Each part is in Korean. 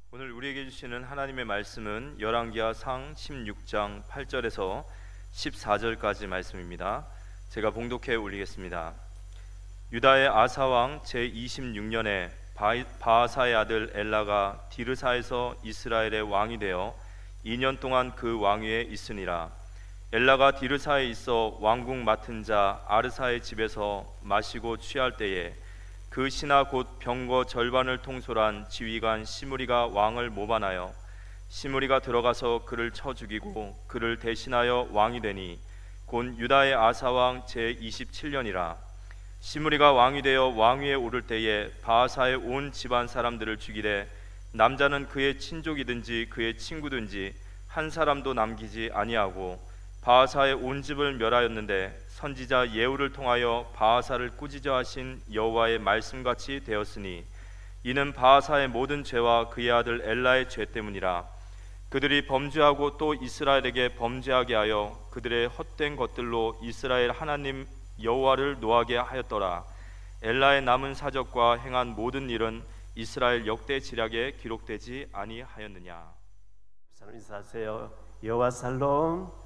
오늘 우리에게 주시는 하나님의 말씀은 열왕기하 상 16장 8절에서 14절까지 말씀입니다. 제가 봉독해 올리겠습니다. 유다의 아사왕 제26년에 바아사의 아들 엘라가 디르사에서 이스라엘의 왕이 되어 2년 동안 그 왕위에 있으니라. 엘라가 디르사에 있어 왕궁 맡은 자 아르사의 집에서 마시고 취할 때에 그 신하 곧 병거 절반을 통솔한 지휘관 시므리가 왕을 모반하여 시므리가 들어가서 그를 쳐 죽이고 그를 대신하여 왕이 되니 곧 유다의 아사왕 제27년이라. 시므리가 왕이 되어 왕위에 오를 때에 바아사의 온 집안 사람들을 죽이되 남자는 그의 친족이든지 그의 친구든지 한 사람도 남기지 아니하고 바아사의 온 집을 멸하였는데 선지자 예후를 통하여 바아사를 꾸짖어 하신 여호와의 말씀같이 되었으니 이는 바아사의 모든 죄와 그의 아들 엘라의 죄 때문이라. 그들이 범죄하고 또 이스라엘에게 범죄하게 하여 그들의 헛된 것들로 이스라엘 하나님 여호와를 노하게 하였더라. 엘라의 남은 사적과 행한 모든 일은 이스라엘 역대 지략에 기록되지 아니하였느냐. 인사하세요. 여호와 살롬.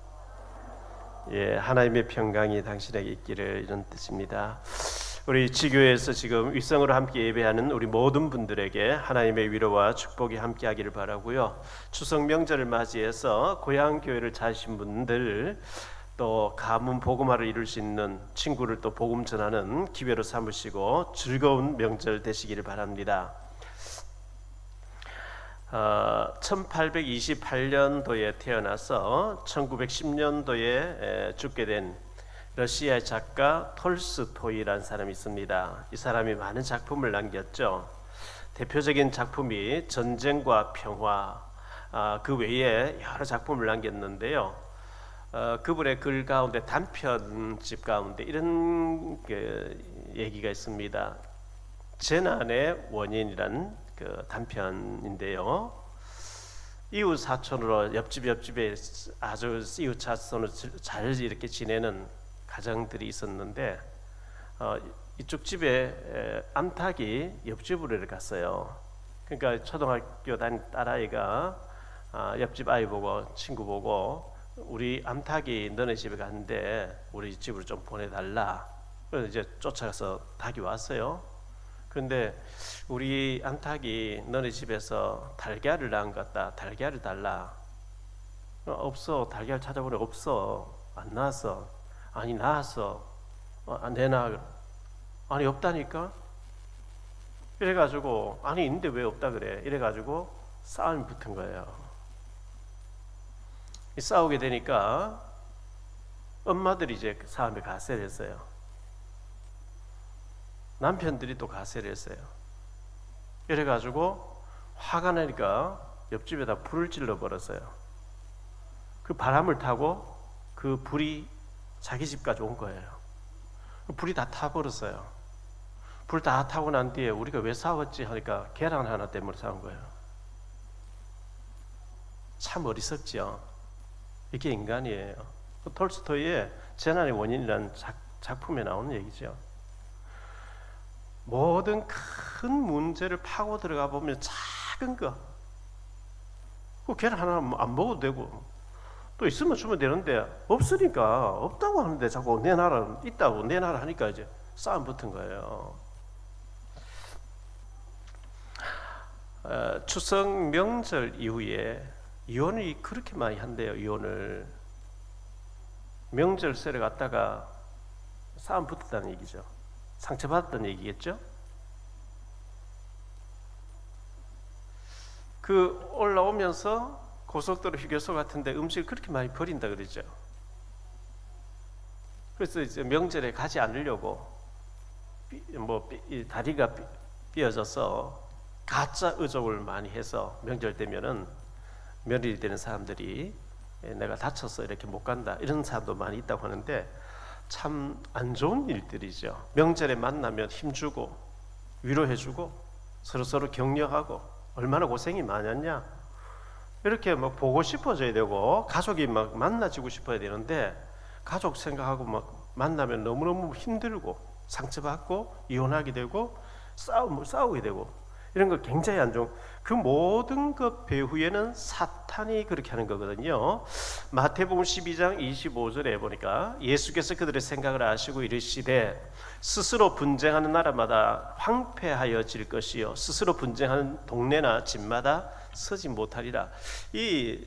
하나님의 평강이 당신에게 있기를, 이런 뜻입니다. 우리 지교회에서 지금 윗성으로 함께 예배하는 우리 모든 분들에게 하나님의 위로와 축복이 함께하기를 바라고요. 추석 명절을 맞이해서 고향 교회를 찾으신 분들, 또 가문 복음화를 이룰 수 있는 친구를 또 복음 전하는 기회로 삼으시고 즐거운 명절 되시기를 바랍니다. 1828년도에 태어나서 1910년도에 죽게 된 러시아의 작가 톨스토이라는 사람이 있습니다. 이 사람이 많은 작품을 남겼죠. 대표적인 작품이 전쟁과 평화, 그 외에 여러 작품을 남겼는데요. 그분의 글 가운데 단편집 가운데 이런 얘기가 있습니다. 재난의 원인이란 그 단편인데요. 이웃 사촌으로 옆집에 아주 이웃 사촌으로 잘 이렇게 지내는 가정들이 있었는데 이쪽 집에 암탉이 옆집으로 이렇게 갔어요. 그러니까 초등학교 다닌 딸아이가 옆집 아이 보고, 친구 보고, 우리 암탉이 너네 집에 갔는데 우리 집으로 좀 보내달라. 그래서 이제 쫓아가서 닭이 왔어요. 그런데 우리 암탉이 너네 집에서 달걀을 낳은 것 같다. 달걀을 달라. 없어. 달걀 찾아보니 없어. 안 나왔어. 아니 나왔어. 내놔. 아니 없다니까. 이래가지고 아니 있는데 왜 없다 그래. 이래가지고 싸움이 붙은 거예요. 싸우게 되니까 엄마들이 이제 싸움에 가세를 했어요. 남편들이 또 가세를 했어요. 이래가지고 화가 나니까 옆집에다 불을 질러 버렸어요. 그 바람을 타고 그 불이 자기 집까지 온 거예요. 불이 다 타버렸어요. 불 다 타고 난 뒤에 우리가 왜 싸웠지 하니까 계란 하나 때문에 싸운 거예요. 참 어리석죠. 이게 인간이에요. 톨스토이의 재난의 원인이라는 작품에 나오는 얘기죠. 모든 큰 문제를 파고 들어가 보면 작은 거, 그 계란 하나 안 먹어도 되고, 또 있으면 주면 되는데 없으니까 없다고 하는데 자꾸 내놔라, 있다고 내놔라 하니까 이제 싸움 붙은 거예요. 추석 명절 이후에 이혼이 그렇게 많이 한대요. 이혼을 명절 세를 갔다가 싸움 붙었다는 얘기죠. 상처받았던 얘기겠죠. 그 올라오면서 고속도로 휴게소 같은데 음식을 그렇게 많이 버린다 그러죠. 그래서 이제 명절에 가지 않으려고 다리가 삐어져서 가짜 의족을 많이 해서 명절 되면은 며느리 되는 사람들이 내가 다쳐서 이렇게 못 간다, 이런 사람도 많이 있다고 하는데 참 안 좋은 일들이죠. 명절에 만나면 힘주고 위로해주고 서로 격려하고 얼마나 고생이 많았냐, 이렇게 막 보고 싶어져야 되고 가족이 막 만나지고 싶어야 되는데 가족 생각하고 막 만나면 너무너무 힘들고 상처받고 이혼하게 되고 싸우게 되고 이런 거 굉장히 안 좋은, 그 모든 것 배후에는 사탄이 그렇게 하는 거거든요. 마태복음 12장 25절에 보니까 예수께서 그들의 생각을 아시고 이르시되 스스로 분쟁하는 나라마다 황폐하여질 것이요 스스로 분쟁하는 동네나 집마다 서지 못하리라. 이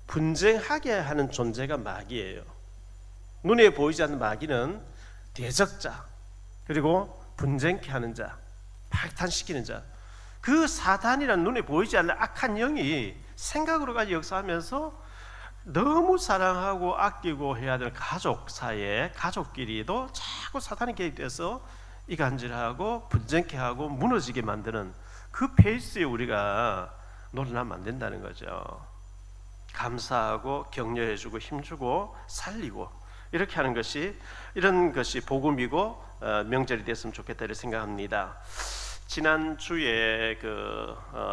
분쟁하게 하는 존재가 마귀예요. 눈에 보이지 않는 마귀는 대적자, 그리고 분쟁케 하는 자, 박탄시키는 자, 그 사단이란 눈에 보이지 않는 악한 영이 생각으로까지 역사하면서 너무 사랑하고 아끼고 해야 될 가족 사이에, 가족끼리도 자꾸 사탄이 개입돼서 이간질하고 분쟁케 하고 무너지게 만드는 그 페이스에 우리가 놀라면 안 된다는 거죠. 감사하고 격려해주고 힘주고 살리고 이렇게 하는 것이, 이런 것이 복음이고 명절이 됐으면 좋겠다 이렇게 생각합니다. 지난주에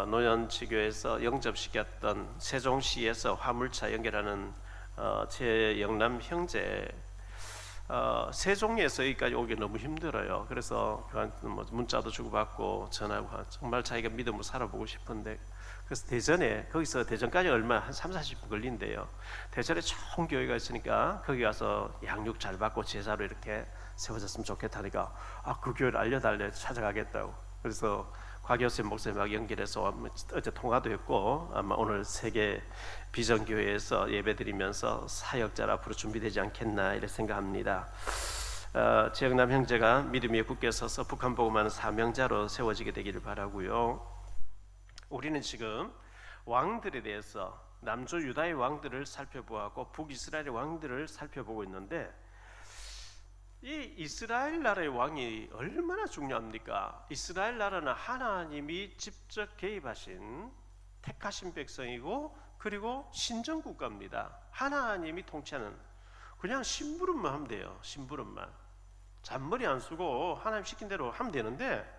노년지교에서 영접시켰던 세종시에서 화물차 연결하는 제 영남 형제, 세종에서 여기까지 오기 너무 힘들어요. 그래서 문자도 주고받고 전화하고 정말 자기가 믿음으로 살아보고 싶은데, 그래서 대전에, 거기서 대전까지 얼마 한 30-40분 걸린대요. 대전에 좋은 교회가 있으니까 거기 가서 양육 잘 받고 제자로 이렇게 세워졌으면 좋겠다니까, 그 교회를 알려달래 찾아가겠다고. 그래서 곽여셉 목사님하고 연결해서 어제 통화도 했고, 아마 오늘 세계 비전교회에서 예배드리면서 사역자로 앞으로 준비되지 않겠나 이렇게 생각합니다. 재영남 형제가 믿음에 굳게 서서 북한 복음하는 사명자로 세워지게 되기를 바라고요. 우리는 지금 왕들에 대해서 남조 유다의 왕들을 살펴보고 북이스라엘의 왕들을 살펴보고 있는데, 이 이스라엘 나라의 왕이 얼마나 중요합니까? 이스라엘 나라는 하나님이 직접 개입하신 택하신 백성이고, 그리고 신정국가입니다. 하나님이 통치하는, 그냥 심부름만 하면 돼요. 심부름만, 잔머리 안 쓰고 하나님 시킨 대로 하면 되는데,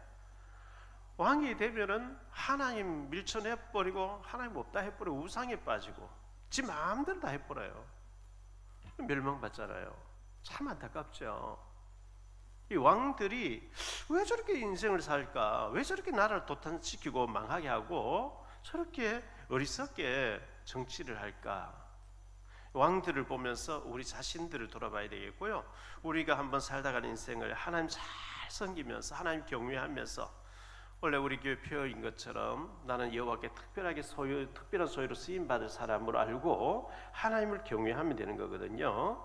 왕이 되면은 하나님 밀쳐내버리고 하나님 없다 해버리고 우상에 빠지고 지 마음대로 다 해버려요. 멸망받잖아요. 참 안타깝죠. 이 왕들이 왜 저렇게 인생을 살까? 왜 저렇게 나라를 도탄시키고 망하게 하고 저렇게 어리석게 정치를 할까? 왕들을 보면서 우리 자신들을 돌아봐야 되겠고요. 우리가 한번 살다가는 인생을 하나님 잘 섬기면서 하나님 경외하면서, 원래 우리 교회 표어인 것처럼 나는 여호와께 특별한 소유로 쓰임 받을 사람으로 알고 하나님을 경외하면 되는 거거든요.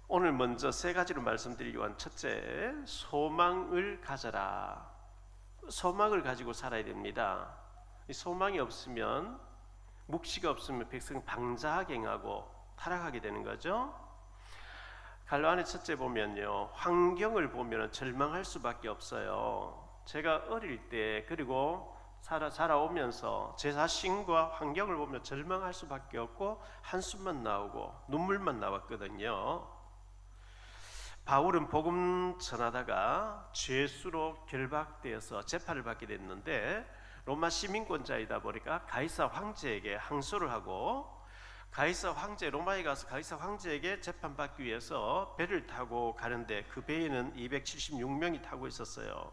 오늘 먼저 세 가지로 말씀드리기 위한, 첫째, 소망을 가져라. 소망을 가지고 살아야 됩니다. 이 소망이 없으면, 묵시가 없으면 백성이 방자하갱하고 타락하게 되는 거죠. 갈로안의 첫째 보면요, 환경을 보면 절망할 수밖에 없어요. 제가 어릴 때, 그리고 자라오면서 제 자신과 환경을 보면 절망할 수밖에 없고 한숨만 나오고 눈물만 나왔거든요. 바울은 복음 전하다가 죄수로 결박되어서 재판을 받게 됐는데, 로마 시민권자이다 보니까 가이사 황제에게 항소를 하고, 가이사 황제, 로마에 가서 가이사 황제에게 재판받기 위해서 배를 타고 가는데 그 배에는 276명이 타고 있었어요.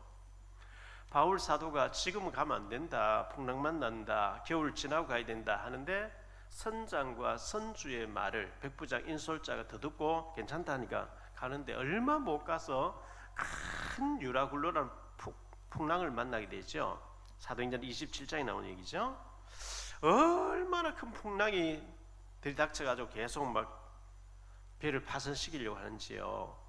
바울 사도가 지금은 가면 안 된다, 풍랑만 난다, 겨울 지나고 가야 된다 하는데, 선장과 선주의 말을 백부장 인솔자가 더 듣고 괜찮다니까 가는데, 얼마 못 가서 큰 유라굴로라는 풍랑을 만나게 되죠. 사도행전 27장에 나오는 얘기죠. 얼마나 큰 풍랑이 들이닥쳐가지고 계속 막 배를 파손시키려고 하는지요.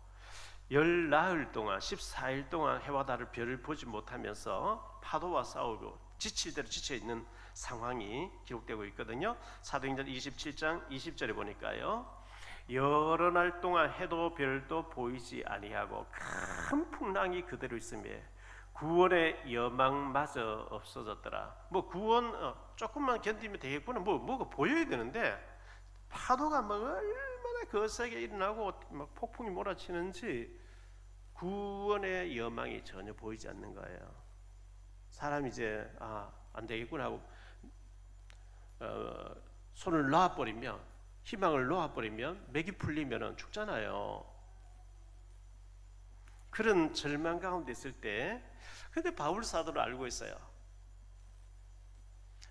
14일 동안 14일 동안 해와 달을 별을 보지 못하면서 파도와 싸우고 지칠 대로 지쳐있는 상황이 기록되고 있거든요. 사도행전 27장 20절에 보니까요, 여러 날 동안 해도 별도 보이지 아니하고 큰 풍랑이 그대로 있음에 구원의 여망마저 없어졌더라. 뭐 구원 조금만 견디면 되겠구나, 뭐가 보여야 되는데, 파도가 막 얼마나 거세게 일어나고 막 폭풍이 몰아치는지 구원의 여망이 전혀 보이지 않는 거예요. 사람이 이제 안 되겠구나 하고 손을 놔버리면, 희망을 놓아버리면, 맥이 풀리면 죽잖아요. 그런 절망 가운데 있을 때, 근데 바울 사도를 알고 있어요.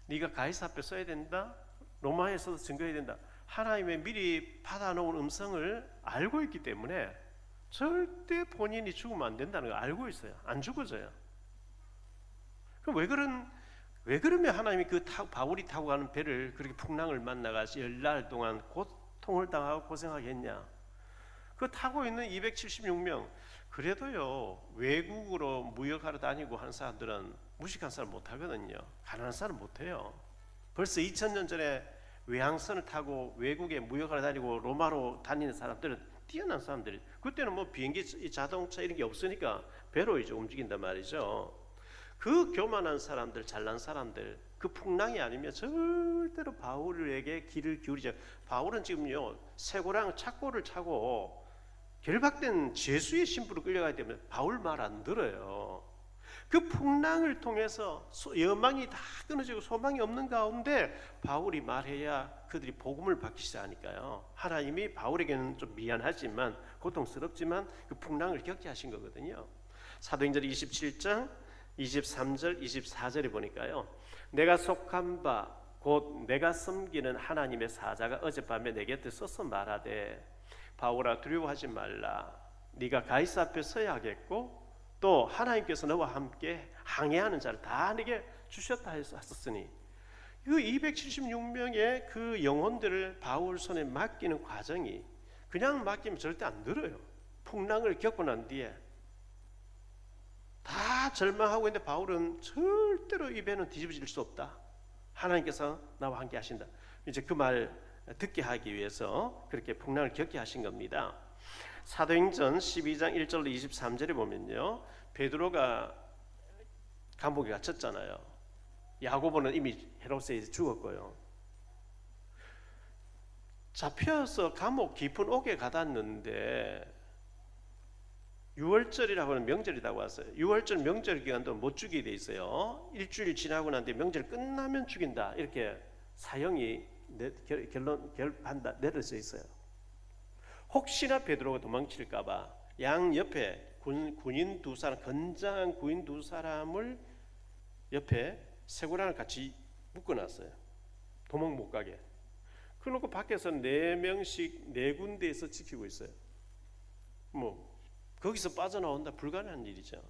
네가 가이사 앞에 써야 된다. 로마에서도 증거해야 된다. 하나님의 미리 받아놓은 음성을 알고 있기 때문에 절대 본인이 죽으면 안 된다는 걸 알고 있어요. 안 죽어져요. 그럼 왜 그러면 하나님이 바울이 타고 가는 배를 그렇게 풍랑을 만나가지고 10날 동안 고통을 당하고 고생하겠냐? 그 타고 있는 276명, 그래도요 외국으로 무역하러 다니고 하는 사람들은 무식한 사람 못 하거든요. 가난한 사람 못 해요. 벌써 2000년 전에 외항선을 타고 외국에 무역하러 다니고 로마로 다니는 사람들은 뛰어난 사람들이, 그때는 뭐 비행기, 자동차 이런 게 없으니까 배로 이제 움직인단 말이죠. 그 교만한 사람들, 잘난 사람들, 그 풍랑이 아니면 절대로 바울에게 귀를 기울이죠. 바울은 지금요 쇠고랑 착고를 차고 결박된 죄수의 신부로 끌려가기 때문에 바울 말 안 들어요. 그 풍랑을 통해서 여망이 다 끊어지고 소망이 없는 가운데 바울이 말해야 그들이 복음을 받기 시작하니까요. 하나님이 바울에게는 좀 미안하지만 고통스럽지만 그 풍랑을 겪게 하신 거거든요. 사도행전 27장 23절 24절에 보니까요, 내가 속한 바 곧 내가 섬기는 하나님의 사자가 어젯밤에 내 곁에 서서 말하되 바울아 두려워하지 말라. 네가 가이사 앞에 서야 하겠고 또 하나님께서 너와 함께 항해하는 자를 다 내게 주셨다 하셨으니, 이 276명의 그 영혼들을 바울 손에 맡기는 과정이 그냥 맡기면 절대 안 들어요. 풍랑을 겪고 난 뒤에 다 절망하고 있는데 바울은 절대로 이 배는 뒤집어질 수 없다. 하나님께서 나와 함께 하신다. 이제 그 말 듣게 하기 위해서 그렇게 풍랑을 겪게 하신 겁니다. 사도행전 12장 1절로 23절에 보면요, 베드로가 감옥에 갇혔잖아요. 야고보는 이미 헤롯에 죽었고요. 잡혀서 감옥 깊은 옥에 가뒀는데 6월절이라고 하는 명절이라고 왔어요. 6월절 명절 기간 동안 못 죽이게 돼 있어요. 일주일 지나고 난 뒤에 명절 끝나면 죽인다, 이렇게 사형이 결판다 내려져 있어요. 혹시나 베드로가 도망칠까봐 양 옆에 군인 두 사람, 건장한 군인 두 사람을 옆에 쇠고랑을 같이 묶어놨어요. 도망 못 가게. 그러고 밖에서 4명씩 4군데에서 지키고 있어요. 뭐 거기서 빠져나온다 불가능한 일이죠.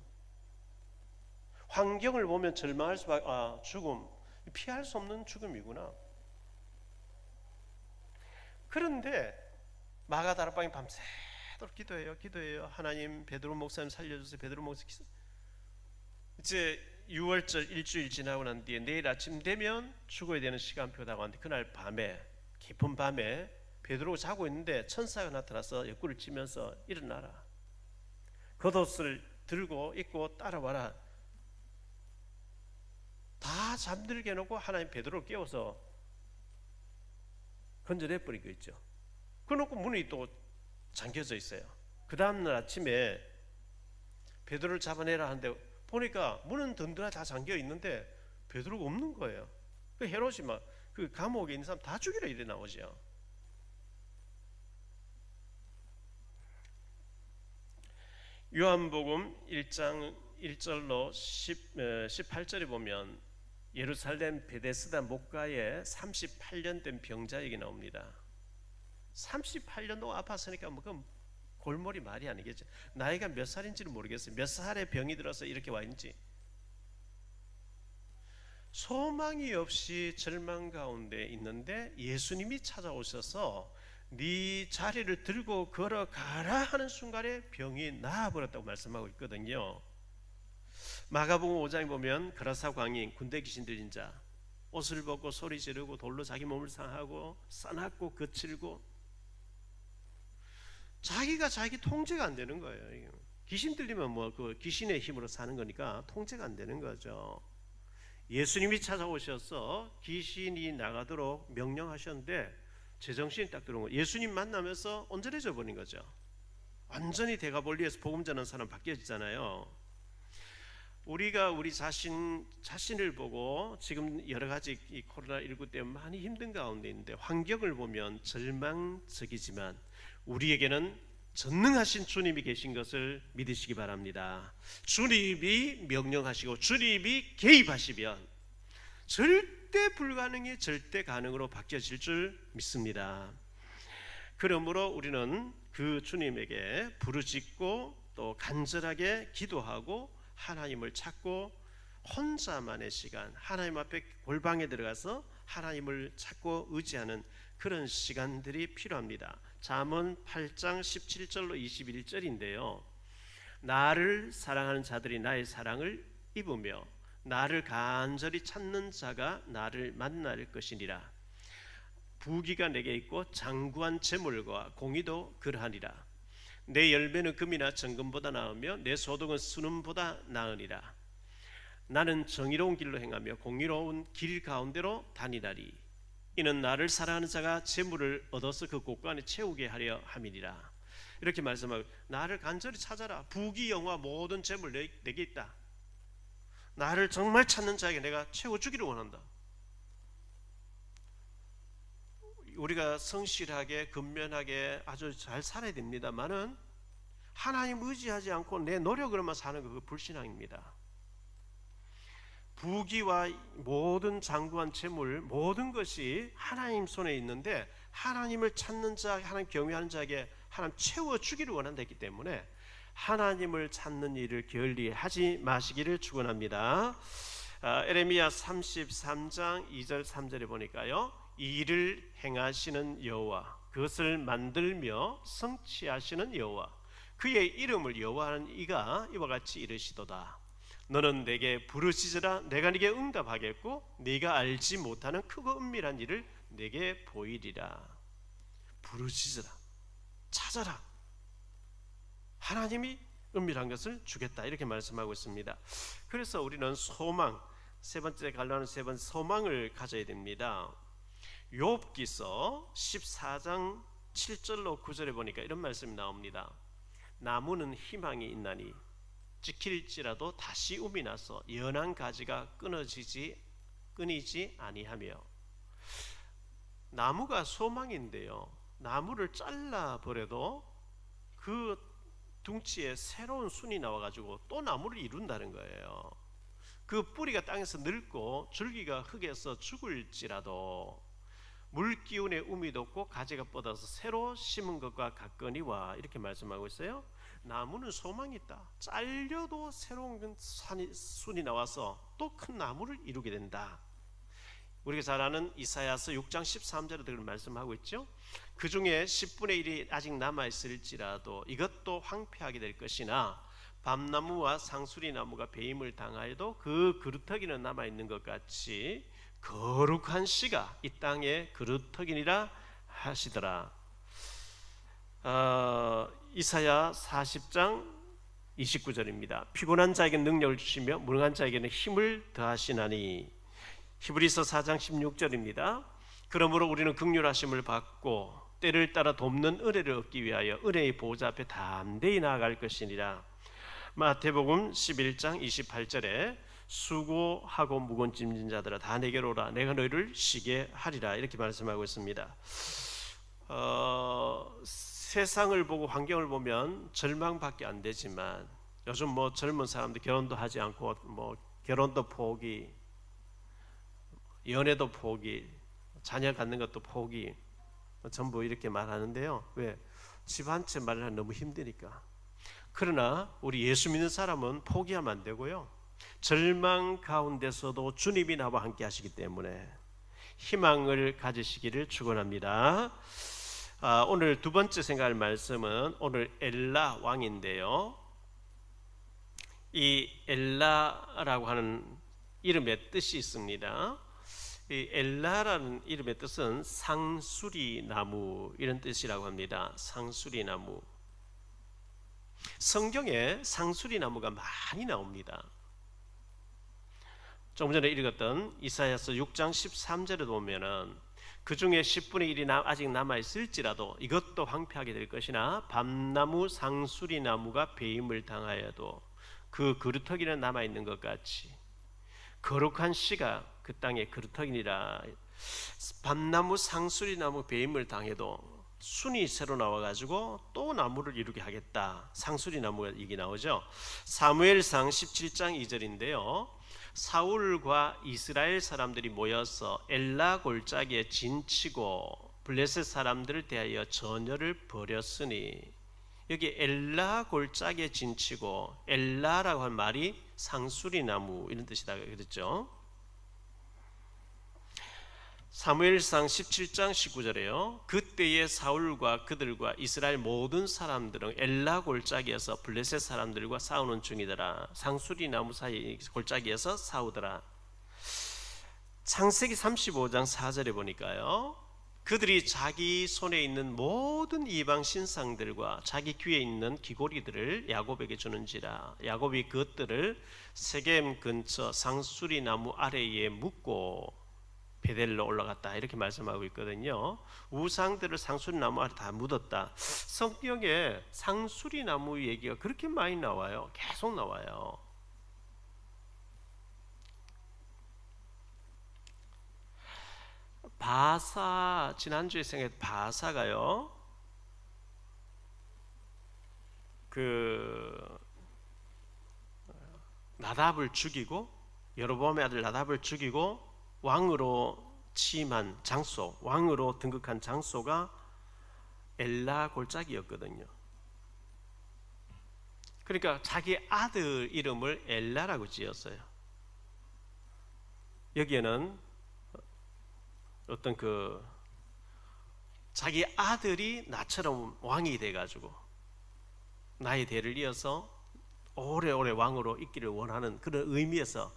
환경을 보면 절망할 수밖에, 죽음, 피할 수 없는 죽음이구나. 그런데 마가다락방에 밤새도록 기도해요. 하나님 베드로 목사님 살려주세요. 베드로 목사님. 이제 6월절 일주일 지나고 난 뒤에 내일 아침 되면 죽어야 되는 시간표가 다가왔는데, 그날 밤에, 깊은 밤에 베드로가 자고 있는데 천사가 나타나서 옆구리를 치면서 일어나라, 겉옷을 들고 입고 따라와라. 다 잠들게 해놓고 하나님 베드로를 깨워서 건져내버린 거 있죠. 그래놓고 문이 또 잠겨져 있어요. 그 다음날 아침에 베드로를 잡아내라 하는데 보니까 문은 든든하게 다 잠겨 있는데 베드로가 없는 거예요. 그 헤롯이 막 그 감옥에 있는 사람 다 죽이라 이래 나오죠. 요한복음 1장 1절로 18절에 보면 예루살렘 베데스다 목가에 38년 된 병자 얘기 나옵니다. 38년 동안 아팠으니까 뭐 그 골머리 말이 아니겠죠. 나이가 몇 살인지는 모르겠어요. 몇 살에 병이 들어서 이렇게 와 있는지. 소망이 없이 절망 가운데 있는데 예수님이 찾아오셔서 네 자리를 들고 걸어가라 하는 순간에 병이 나아버렸다고 말씀하고 있거든요. 마가복음 5장에 보면 그라사 광인, 군대 귀신 들린 자, 옷을 벗고 소리 지르고 돌로 자기 몸을 상하고 싸납고 거칠고, 자기가 자기 통제가 안 되는 거예요. 귀신 들리면 뭐 그 귀신의 힘으로 사는 거니까 통제가 안 되는 거죠. 예수님이 찾아오셔서 귀신이 나가도록 명령하셨는데 제정신이 딱 들어온 거예요. 예수님 만나면서 온전해져 버린 거죠. 완전히 대가볼리에서 복음 전하는 사람 바뀌어지잖아요. 우리가 우리 자신을 보고 지금 여러 가지 이 코로나19 때문에 많이 힘든 가운데 있는데 환경을 보면 절망적이지만 우리에게는 전능하신 주님이 계신 것을 믿으시기 바랍니다. 주님이 명령하시고 주님이 개입하시면 절대 절대 불가능이 절대 가능으로 바뀌어질 줄 믿습니다. 그러므로 우리는 그 주님에게 부르짖고 또 간절하게 기도하고 하나님을 찾고 혼자만의 시간, 하나님 앞에 골방에 들어가서 하나님을 찾고 의지하는 그런 시간들이 필요합니다. 잠언 8장 17절로 21절인데요. 나를 사랑하는 자들이 나의 사랑을 입으며 나를 간절히 찾는 자가 나를 만날 것이니라. 부귀가 내게 있고 장구한 재물과 공의도 그러하니라. 내 열매는 금이나 정금보다 나으며 내 소득은 순음보다 나으니라. 나는 정의로운 길로 행하며 공의로운 길 가운데로 다니다리. 이는 나를 사랑하는 자가 재물을 얻어서 그 곳간에 채우게 하려 함이니라. 이렇게 말씀하고 나를 간절히 찾아라. 부귀 영화 모든 재물 내게 있다. 나를 정말 찾는 자에게 내가 채워주기를 원한다. 우리가 성실하게 근면하게 아주 잘 살아야 됩니다만은 하나님 의지하지 않고 내 노력으로만 사는 거 그거 불신앙입니다. 부귀와 모든 장구한 재물 모든 것이 하나님 손에 있는데 하나님을 찾는 자, 하나님 경외하는 자에게 하나님 채워주기를 원한다기 때문에 하나님을 찾는 일을 게을리하지 마시기를 축원합니다. 에레미야 33장 2절 3절에 보니까요, 이 일을 행하시는 여호와, 그것을 만들며 성취하시는 여호와, 그의 이름을 여호와하는 이가 이와 같이 이르시도다. 너는 내게 부르짖으라. 내가 네게 응답하겠고 네가 알지 못하는 크고 은밀한 일을 네게 보이리라. 부르짖으라, 찾아라. 하나님이 은밀한 것을 주겠다 이렇게 말씀하고 있습니다. 그래서 우리는 소망, 세 번째 갈라는 세 번째 소망을 가져야 됩니다. 욥기서 14장 7절로 9절에 보니까 이런 말씀이 나옵니다. 나무는 희망이 있나니 지킬지라도 다시 움이 나서 연한 가지가 끊이지 아니하며. 나무가 소망인데요, 나무를 잘라버려도 그 둥치에 새로운 순이 나와가지고 또 나무를 이룬다는 거예요. 그 뿌리가 땅에서 늙고 줄기가 흙에서 죽을지라도 물기운에 um이 돋고 가지가 뻗어서 새로 심은 것과 같거니와 이렇게 말씀하고 있어요. 나무는 소망이 있다. 잘려도 새로운 순이 나와서 또 큰 나무를 이루게 된다. 우리가 잘 아는 이사야서 6장 13절에 그런 말씀하고 있죠. 그 중에 10분의 1이 아직 남아있을지라도 이것도 황폐하게 될 것이나 밤나무와 상수리나무가 배임을 당하여도 그 그루터기는 남아있는 것 같이 거룩한 씨가 이 땅에 그루터기니라 하시더라. 이사야 40장 29절입니다. 피곤한 자에게 능력을 주시며 무능한 자에게는 힘을 더하시나니. 히브리서 4장 16절입니다. 그러므로 우리는 긍휼하심을 받고 때를 따라 돕는 은혜를 얻기 위하여 은혜의 보좌 앞에 담대히 나아갈 것이니라. 마태복음 11장 28절에 수고하고 무거운 짐진 자들아 다 내게로 오라. 내가 너희를 쉬게 하리라. 이렇게 말씀하고 있습니다. 세상을 보고 환경을 보면 절망밖에 안 되지만 요즘 뭐 젊은 사람들 결혼도 하지 않고 뭐 결혼도 포기, 연애도 포기, 자녀 갖는 것도 포기, 전부 이렇게 말하는데요. 왜? 집 한 채 마련하기 너무 힘드니까. 그러나 우리 예수 믿는 사람은 포기하면 안 되고요. 절망 가운데서도 주님이 나와 함께 하시기 때문에 희망을 가지시기를 축원합니다. 오늘 두 번째 생각할 말씀은 오늘 엘라 왕인데요. 이 엘라라고 하는 이름의 뜻이 있습니다. 이 엘라라는 이름의 뜻은 상수리 나무 이런 뜻이라고 합니다. 상수리 나무. 성경에 상수리 나무가 많이 나옵니다. 조금 전에 읽었던 이사야서 6장 13절에 보면은 그 중에 10분의 1이 아직 남아있을지라도 이것도 황폐하게 될 것이나 밤나무 상수리 나무가 배임을 당하여도 그 그루터기는 남아있는 것 같이 거룩한 씨가 그 땅에 그루터기니라. 밤나무 상수리 나무 배임을 당해도 순이 새로 나와가지고 또 나무를 이루게 하겠다. 상수리 나무가 이게 나오죠. 사무엘상 17장 2절인데요. 사울과 이스라엘 사람들이 모여서 엘라 골짜기에 진치고 블레셋 사람들을 대하여 전열을 벌였으니, 여기 엘라 골짜기에 진치고, 엘라라고 한 말이 상수리 나무 이런 뜻이다 그랬죠. 사무엘상 17장 19절에요. 그때의 사울과 그들과 이스라엘 모든 사람들은 엘라 골짜기에서 블레셋 사람들과 싸우는 중이더라. 상수리 나무 사이 골짜기에서 싸우더라. 창세기 35장 4절에 보니까요, 그들이 자기 손에 있는 모든 이방 신상들과 자기 귀에 있는 귀고리들을 야곱에게 주는지라. 야곱이 그것들을 세겜 근처 상수리 나무 아래에 묻고 베델로 올라갔다, 이렇게 말씀하고 있거든요. 우상들을 상수리 나무 아래 다 묻었다. 성경에 상수리 나무 얘기가 그렇게 많이 나와요. 계속 나와요. 바사, 지난주에 생각했던 바사가요, 나답을 죽이고, 여로보암의 아들 나답을 죽이고 왕으로 취임한 장소, 왕으로 등극한 장소가 엘라 골짜기였거든요. 그러니까 자기 아들 이름을 엘라라고 지었어요. 여기에는 어떤 자기 아들이 나처럼 왕이 돼가지고 나의 대를 이어서 오래오래 왕으로 있기를 원하는 그런 의미에서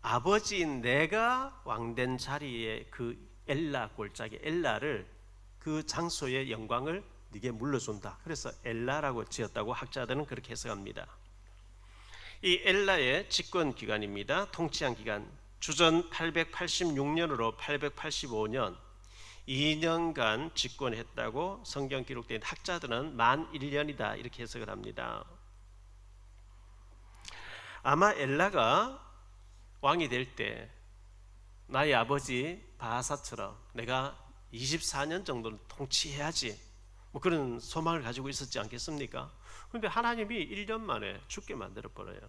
아버지인 내가 왕된 자리에 그 엘라 골짜기, 엘라를, 그 장소의 영광을 네게 물려준다. 그래서 엘라라고 지었다고 학자들은 그렇게 해석합니다. 이 엘라의 집권 기간입니다. 통치한 기간 주전 886년으로 885년 2년간 집권했다고 성경 기록된 학자들은 만 1년이다 이렇게 해석을 합니다. 아마 엘라가 왕이 될 때 나의 아버지 바하사처럼 내가 24년 정도는 통치해야지, 뭐 그런 소망을 가지고 있었지 않겠습니까? 그런데 하나님이 1년 만에 죽게 만들어 버려요.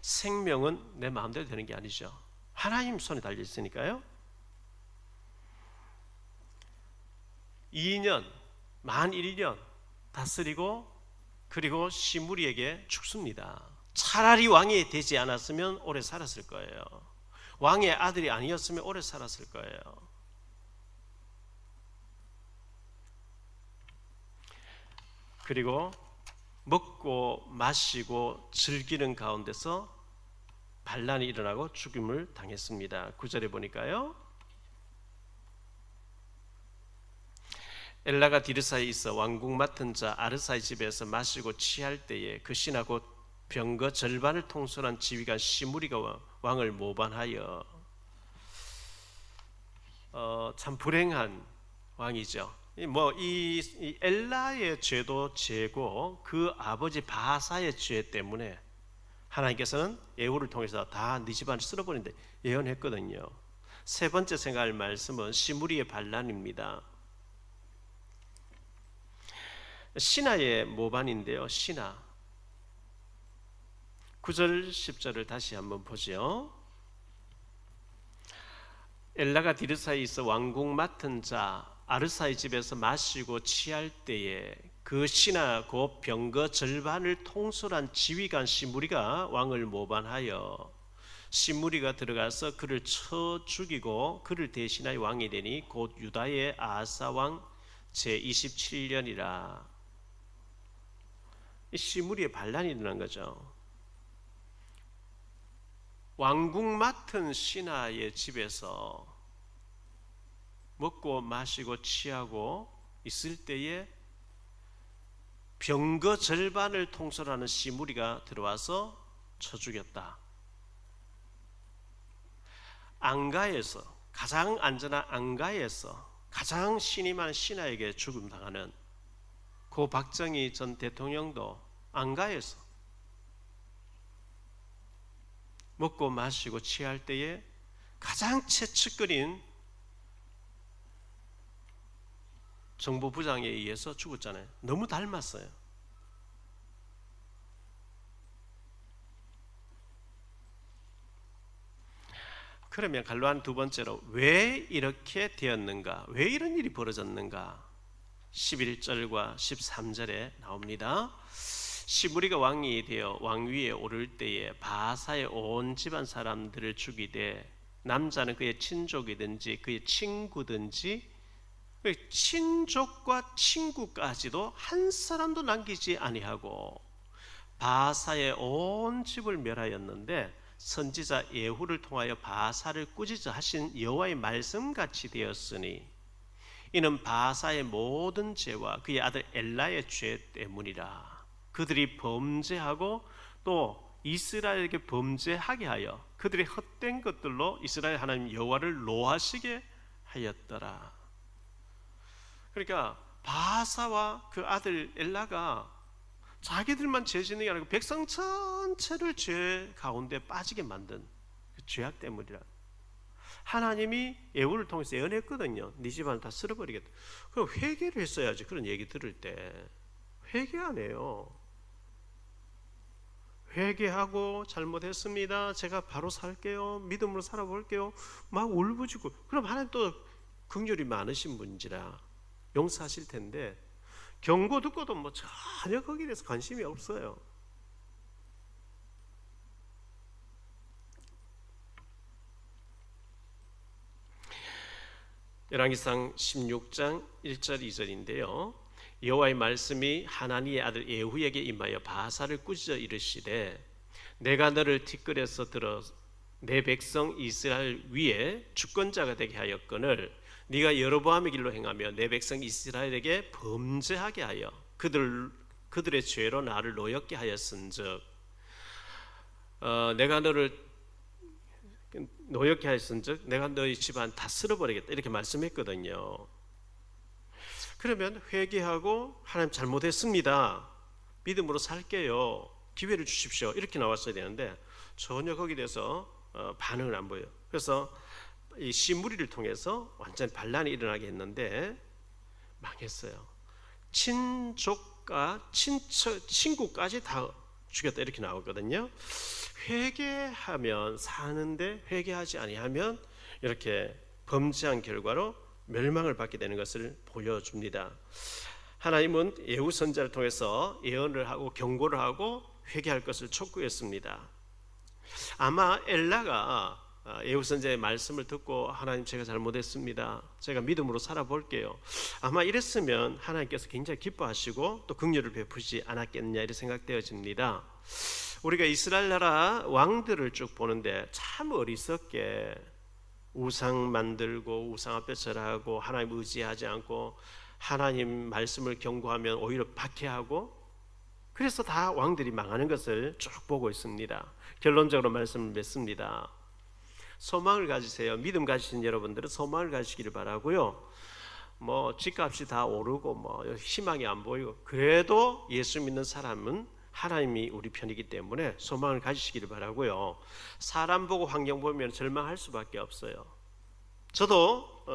생명은 내 마음대로 되는 게 아니죠. 하나님 손에 달려 있으니까요. 2년, 만 1년 다스리고, 그리고 시므리에게 죽습니다. 차라리 왕이 되지 않았으면 오래 살았을 거예요. 왕의 아들이 아니었으면 오래 살았을 거예요. 그리고 먹고 마시고 즐기는 가운데서 반란이 일어나고 죽임을 당했습니다. 9절에 보니까요, 엘라가 디르사에 있어 왕국 맡은 자 아르사의 집에서 마시고 취할 때에 그 신하 곧 병거 절반을 통솔한 지휘관 시므리가 왕을 모반하여, 참 불행한 왕이죠. 이 엘라의 죄도 죄고 그 아버지 바하사의 죄 때문에 하나님께서는 예후를 통해서 다 네 집안을 쓸어버린다 예언했거든요. 세 번째 생각할 말씀은 시므리의 반란입니다. 신하의 모반인데요. 신하 9절 10절을 다시 한번 보죠. 엘라가 디르사에 있어 왕국 맡은 자 아르사의 집에서 마시고 취할 때에 그 신하 곧 병거 절반을 통솔한 지휘관 시므리가 왕을 모반하여 시므리가 들어가서 그를 쳐 죽이고 그를 대신하여 왕이 되니 곧 유다의 아사 왕 제27년이라. 시므리의 반란이 일어난 거죠. 왕국 맡은 신하의 집에서 먹고 마시고 취하고 있을 때에 병거 절반을 통솔하는 시므리가 들어와서 쳐 죽였다. 안가에서, 가장 안전한 안가에서 가장 신이 많은 신하에게 죽음당하는 고 박정희 전 대통령도 안가에서 먹고 마시고 취할 때에 가장 채찍거린 정보부장에 의해서 죽었잖아요. 너무 닮았어요. 그러면 갈로한 두 번째로 왜 이렇게 되었는가? 왜 이런 일이 벌어졌는가? 11절과 13절에 나옵니다. 시므리가 왕이 되어 왕위에 오를 때에 바사의 온 집안 사람들을 죽이되 남자는 그의 친족이든지 그의 친구든지 친족과 친구까지도 한 사람도 남기지 아니하고 바사의 온 집을 멸하였는데 선지자 예후를 통하여 바사를 꾸짖어 하신 여호와의 말씀같이 되었으니 이는 바사의 모든 죄와 그의 아들 엘라의 죄 때문이라. 그들이 범죄하고 또 이스라엘에게 범죄하게 하여 그들의 헛된 것들로 이스라엘 하나님 여호와를 노하시게 하였더라. 그러니까 바사와 그 아들 엘라가 자기들만 죄 짓는 게 아니고 백성 전체를 죄 가운데 빠지게 만든 그 죄악 때문이라. 하나님이 예후를 통해서 예언했거든요. 네 집안을 다 쓸어버리겠다. 그럼 회개를 했어야지. 그런 얘기 들을 때 회개 안 해요. 회개하고 잘못했습니다. 제가 바로 살게요. 믿음으로 살아볼게요. 막 울부짖고. 그럼 하나님 또 긍휼이 많으신 분이라 용서하실 텐데 경고 듣고도 뭐 전혀 거기에 대해서 관심이 없어요. 열왕기상 16장 1절 2절인데요. 여호와의 말씀이 하나니의 아들 예후에게 임하여 바사를 꾸짖어 이르시되 내가 너를 티끌에서 들어 내 백성 이스라엘 위에 주권자가 되게 하였거늘 네가 여로보암의 길로 행하며 내 백성 이스라엘에게 범죄하게 하여 그들의 죄로 나를 노엽게 하였은즉 내가 너를 노엽게 하였은즉 내가 너희 집안 다 쓸어버리겠다 이렇게 말씀했거든요. 그러면 회개하고 하나님 잘못했습니다. 믿음으로 살게요. 기회를 주십시오. 이렇게 나왔어야 되는데 전혀 거기에 대해서 반응을 안 보여요. 그래서 이 시므리를 통해서 완전 반란이 일어나게 했는데 망했어요. 친족과 친구까지 다 죽였다 이렇게 나오거든요. 회개하면 사는데 회개하지 아니하면 이렇게 범죄한 결과로 멸망을 받게 되는 것을 보여줍니다. 하나님은 예후 선지자를 통해서 예언을 하고 경고를 하고 회개할 것을 촉구했습니다. 아마 엘라가 예후 선지자의 말씀을 듣고 하나님 제가 잘못했습니다. 제가 믿음으로 살아볼게요. 아마 이랬으면 하나님께서 굉장히 기뻐하시고 또 긍휼을 베푸시지 않았겠느냐 이렇게 생각되어집니다. 우리가 이스라엘 나라 왕들을 쭉 보는데 참 어리석게 우상 만들고 우상 앞에 절하고 하나님 의지하지 않고 하나님 말씀을 경고하면 오히려 박해하고 그래서 다 왕들이 망하는 것을 쭉 보고 있습니다. 결론적으로 말씀을 맺습니다. 소망을 가지세요. 믿음 가지신 여러분들은 소망을 가지시기를 바라고요. 뭐 집값이 다 오르고 뭐 희망이 안 보이고 그래도 예수 믿는 사람은 하나님이 우리 편이기 때문에 소망을 가지시기를 바라고요. 사람 보고 환경 보면 절망할 수밖에 없어요. 저도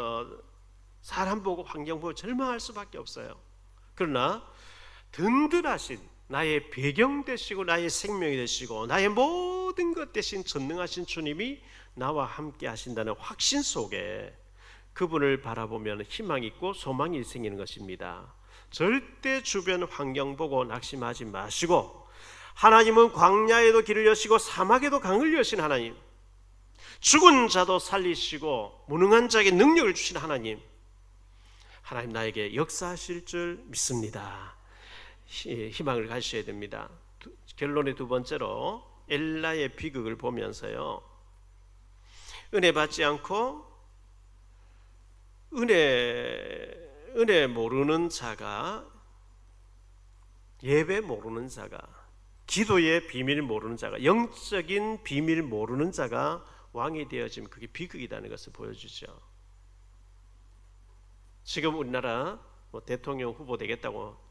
사람 보고 환경 보고 절망할 수밖에 없어요. 그러나 든든하신 나의 배경 되시고 나의 생명이 되시고 나의 모든 것 대신 전능하신 주님이 나와 함께 하신다는 확신 속에 그분을 바라보면 희망이 있고 소망이 생기는 것입니다. 절대 주변 환경 보고 낙심하지 마시고 하나님은 광야에도 길을 여시고 사막에도 강을 여신 하나님, 죽은 자도 살리시고 무능한 자에게 능력을 주신 하나님 나에게 역사하실 줄 믿습니다. 희망을 가지셔야 됩니다. 결론의 두 번째로 엘라의 비극을 보면서요, 은혜 받지 않고 은혜 모르는 자가, 예배 모르는 자가, 기도의 비밀 모르는 자가, 영적인 비밀 모르는 자가 왕이 되어지면 그게 비극이라는 것을 보여주죠. 지금 우리나라 대통령 후보 되겠다고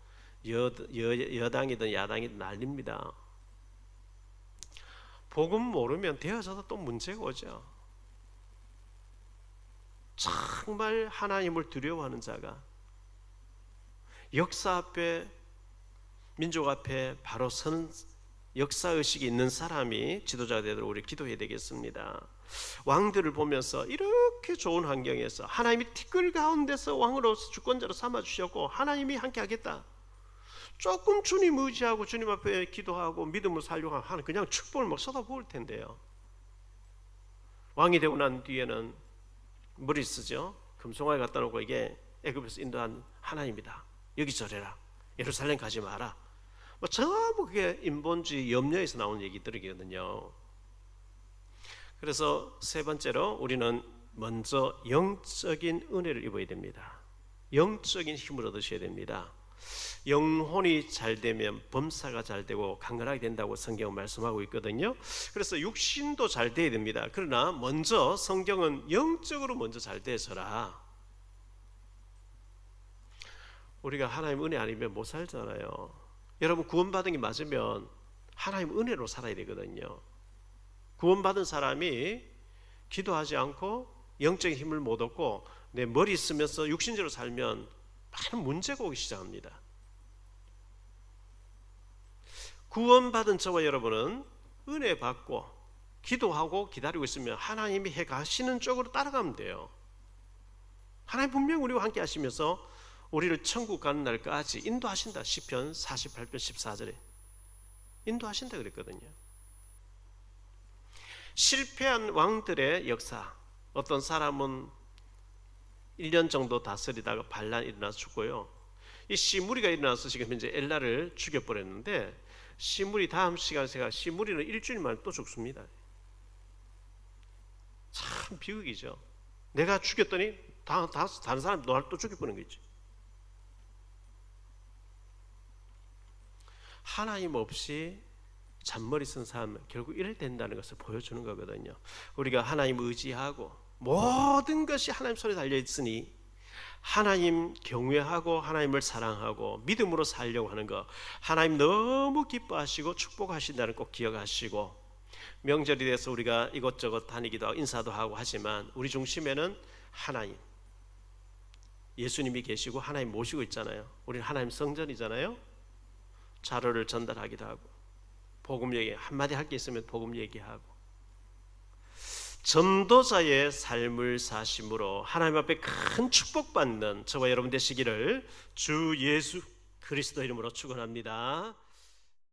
여당이든 야당이든 난립니다. 복음 모르면 되어져도 또 문제가 오죠. 정말 하나님을 두려워하는 자가, 역사 앞에, 민족 앞에 바로 서는 역사의식이 있는 사람이 지도자가 되도록 우리 기도해야 되겠습니다. 왕들을 보면서 이렇게 좋은 환경에서 하나님이 티끌 가운데서 왕으로 주권자로 삼아주셨고 하나님이 함께 하겠다. 조금 주님 의지하고 주님 앞에 기도하고 믿음으로 살려고 하면 그냥 축복을 막 쏟아부을 텐데요. 왕이 되고 난 뒤에는 머리 쓰죠. 금송아지 갖다 놓고 이게 애굽에서 인도한 하나님이다. 여기 저래라. 예루살렘 가지 마라. 뭐 전부 그게 인본주의 염려에서 나온 얘기들이거든요. 그래서 세 번째로 우리는 먼저 영적인 은혜를 입어야 됩니다. 영적인 힘을 얻으셔야 됩니다. 영혼이 잘 되면 범사가 잘 되고 강건하게 된다고 성경은 말씀하고 있거든요. 그래서 육신도 잘 돼야 됩니다. 그러나 먼저 성경은 영적으로 먼저 잘 되서라. 우리가 하나님 은혜 아니면 못 살잖아요. 여러분 구원받은 게 맞으면 하나님 은혜로 살아야 되거든요. 구원받은 사람이 기도하지 않고 영적인 힘을 못 얻고 내 머리 쓰면서 육신적으로 살면 많은 문제가 오기 시작합니다. 구원받은 저와 여러분은 은혜 받고 기도하고 기다리고 있으면 하나님이 해 가시는 쪽으로 따라가면 돼요. 하나님 분명 우리와 함께 하시면서 우리를 천국 가는 날까지 인도하신다. 시편 48편 14절에 인도하신다 그랬거든요. 실패한 왕들의 역사, 어떤 사람은 1년 정도 다스리다가 반란이 일어나서 죽고요. 이 시므리가 일어나서 지금 현재 엘라를 죽여버렸는데 시므리 다음 시간에 제가 시므리는 일주일 만에 또 죽습니다. 참 비극이죠. 내가 죽였더니 다른 사람이 너를 또 죽여버리는 거지. 하나님 없이 잔머리 쓴 사람은 결국 이래 된다는 것을 보여주는 거거든요. 우리가 하나님 의지하고 모든 것이 하나님 손에 달려있으니 하나님 경외하고 하나님을 사랑하고 믿음으로 살려고 하는 것, 하나님 너무 기뻐하시고 축복하신다는 꼭 기억하시고, 명절이 돼서 우리가 이것저것 다니기도 하고 인사도 하고 하지만 우리 중심에는 하나님, 예수님이 계시고 하나님 모시고 있잖아요. 우리는 하나님 성전이잖아요. 자료를 전달하기도 하고 복음 얘기 한마디 할 게 있으면 복음 얘기하고 전도자의 삶을 사심으로 하나님 앞에 큰 축복받는 저와 여러분 되시기를 주 예수 그리스도 이름으로 축원합니다.